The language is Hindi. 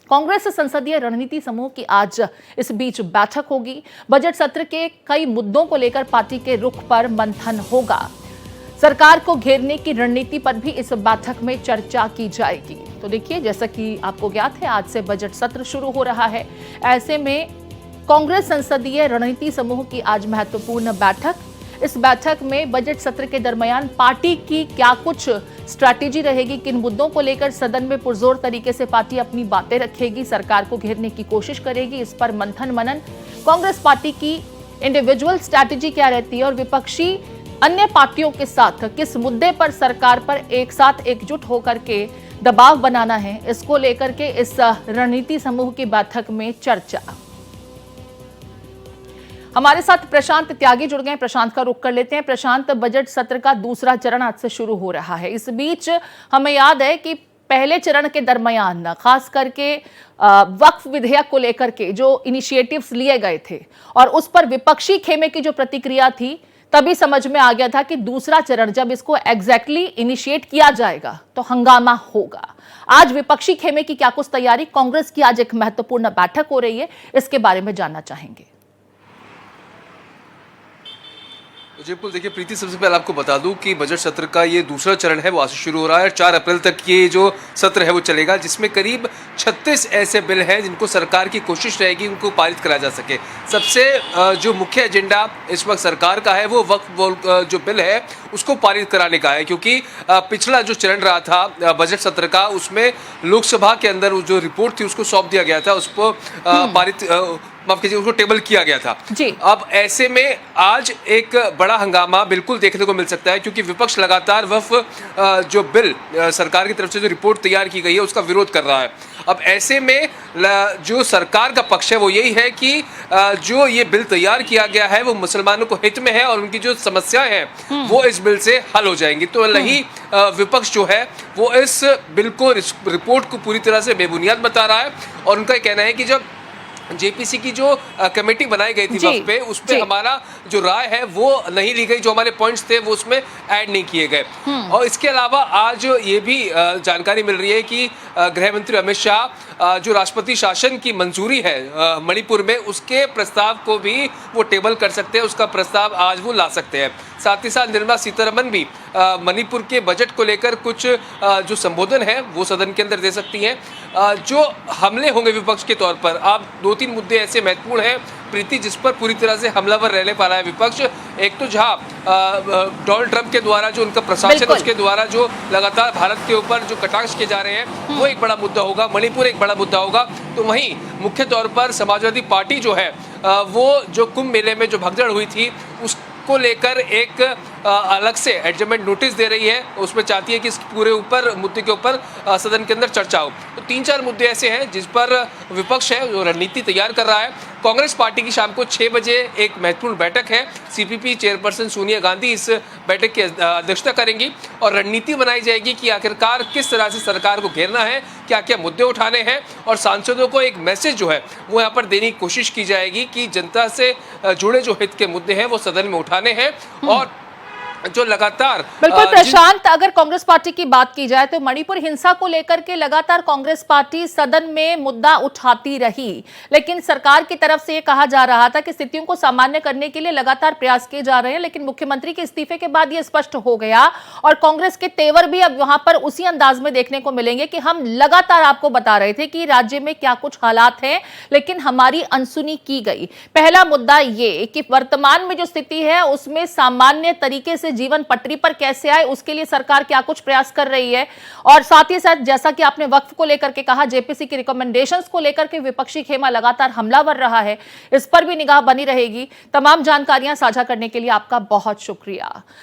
कांग्रेस संसदीय रणनीति समूह की आज इस बीच बैठक होगी। बजट सत्र के कई मुद्दों को लेकर पार्टी के रुख पर मंथन होगा। सरकार को घेरने की रणनीति पर भी इस बैठक में चर्चा की जाएगी। तो देखिए, जैसा कि आपको ज्ञात है, आज से बजट सत्र शुरू हो रहा है। ऐसे में कांग्रेस संसदीय रणनीति समूह की आज महत्वपूर्ण बैठक। इस बैठक में बजट सत्र के दरमियान पार्टी की क्या कुछ स्ट्रैटेजी रहेगी, किन मुद्दों को लेकर सदन में पुरजोर तरीके से पार्टी अपनी बातें रखेगी, सरकार को घेरने की कोशिश करेगी, इस पर मंथन मनन। कांग्रेस पार्टी की इंडिविजुअल स्ट्रैटेजी क्या रहती है और विपक्षी अन्य पार्टियों के साथ किस मुद्दे पर सरकार पर एक साथ एकजुट होकर के दबाव बनाना है, इसको लेकर के इस रणनीति समूह की बैठक में चर्चा। हमारे साथ प्रशांत त्यागी जुड़ गए। प्रशांत का रुख कर लेते हैं। प्रशांत, बजट सत्र का दूसरा चरण आज से शुरू हो रहा है। इस बीच हमें याद है कि पहले चरण के दरमियान खास करके वक्फ विधेयक को लेकर के जो इनिशिएटिव्स लिए गए थे और उस पर विपक्षी खेमे की जो प्रतिक्रिया थी, तभी समझ में आ गया था कि दूसरा चरण जब इसको एग्जैक्टली इनिशिएट किया जाएगा तो हंगामा होगा। आज विपक्षी खेमे की क्या कुछ तैयारी, कांग्रेस की आज एक महत्वपूर्ण बैठक हो रही है, इसके बारे में जानना चाहेंगे। बिल्कुल, देखिए प्रीति, सबसे पहले आपको बता दूं कि बजट सत्र का ये दूसरा चरण है वो आज से शुरू हो रहा है। 4 अप्रैल तक ये जो सत्र है वो चलेगा, जिसमें करीब 36 ऐसे बिल हैं जिनको सरकार की कोशिश रहेगी उनको पारित करा जा सके। सबसे जो मुख्य एजेंडा इस वक्त सरकार का है वो वक्फ जो बिल है उसको पारित कराने का है, क्योंकि पिछला जो चरण रहा था बजट सत्र का, उसमें लोकसभा के अंदर जो रिपोर्ट थी उसको सौंप दिया गया था, उसको पारित माफ कीजिए उसको टेबल किया गया था जी। अब ऐसे में आज एक बड़ा हंगामा बिल्कुल देखने को मिल सकता है, क्योंकि विपक्ष लगातार वक्फ जो बिल सरकार की तरफ से जो रिपोर्ट तैयार की गई है उसका विरोध कर रहा है। अब ऐसे में जो सरकार का पक्ष है वो यही है कि जो ये बिल तैयार किया गया है वो मुसलमानों को हित में है और उनकी जो समस्याएं हैं वो इस बिल से हल हो जाएंगी। तो वही विपक्ष जो है वो इस बिल को, इस रिपोर्ट को पूरी तरह से बेबुनियाद बता रहा है और उनका कहना है कि जब जेपीसी की जो कमेटी बनाई गई थी वक्त पे, उस पे हमारा जो राय है वो नहीं ली गई, जो हमारे पॉइंट्स थे वो उसमें ऐड नहीं किए गए। और इसके अलावा आज ये भी जानकारी मिल रही है कि गृह मंत्री अमित शाह जो राष्ट्रपति शासन की मंजूरी है मणिपुर में, उसके प्रस्ताव को भी वो टेबल कर सकते हैं, उसका प्रस्ताव आज वो ला सकते हैं। साथ ही साथ निर्मला सीतारमण भी मणिपुर के बजट को लेकर कुछ जो संबोधन है वो सदन के अंदर दे सकती हैं। जो हमले होंगे विपक्ष के तौर पर, आप 2-3 मुद्दे ऐसे महत्वपूर्ण हैं प्रीति जिस पर पूरी तरह से हमलावर रहने पा रहा है विपक्ष। एक तो जहां डोनाल्ड ट्रंप के द्वारा जो उनका प्रशासन, उसके द्वारा जो लगातार भारत के ऊपर जो कटाक्ष किए जा रहे हैं वो एक बड़ा मुद्दा होगा, मणिपुर एक बड़ा मुद्दा होगा। तो वहीं मुख्य तौर पर समाजवादी पार्टी जो है वो जो कुंभ मेले में जो भगदड़ हुई थी उसको लेकर एक अलग से एडजमेंट नोटिस दे रही है, उसमें चाहती है कि इस पूरे मुद्दे के ऊपर सदन के अंदर चर्चा हो। तो 3-4 मुद्दे ऐसे हैं जिस पर विपक्ष है जो रणनीति तैयार कर रहा है। कांग्रेस पार्टी की शाम को 6 बजे एक महत्वपूर्ण बैठक है, सीपीपी चेयरपर्सन सोनिया गांधी इस बैठक की अध्यक्षता करेंगी और रणनीति बनाई जाएगी कि आखिरकार किस तरह से सरकार को घेरना है, क्या क्या मुद्दे उठाने हैं और सांसदों को एक मैसेज जो है वो यहाँ पर देने की कोशिश की जाएगी कि जनता से जुड़े जो हित के मुद्दे हैं वो सदन में उठाने हैं। और जो लगातार बिल्कुल प्रशांत, अगर कांग्रेस पार्टी की बात की जाए तो मणिपुर हिंसा को लेकर के लगातार कांग्रेस पार्टी सदन में मुद्दा उठाती रही, लेकिन सरकार की तरफ से यह कहा जा रहा था कि स्थितियों को सामान्य करने के लिए लगातार प्रयास किए जा रहे हैं, लेकिन मुख्यमंत्री के इस्तीफे के बाद यह स्पष्ट हो गया और कांग्रेस के तेवर भी अब वहां पर उसी अंदाज में देखने को मिलेंगे कि हम लगातार आपको बता रहे थे कि राज्य में क्या कुछ हालात हैं, लेकिन हमारी अनसुनी की गई। पहला मुद्दा ये कि वर्तमान में जो स्थिति है उसमें सामान्य तरीके से जीवन पटरी पर कैसे आए, उसके लिए सरकार क्या कुछ प्रयास कर रही है। और साथ ही साथ जैसा कि आपने वक्फ को लेकर के कहा, जेपीसी की रिकमेंडेशंस को लेकर के विपक्षी खेमा लगातार हमलावर रहा है, इस पर भी निगाह बनी रहेगी। तमाम जानकारियां साझा करने के लिए आपका बहुत शुक्रिया।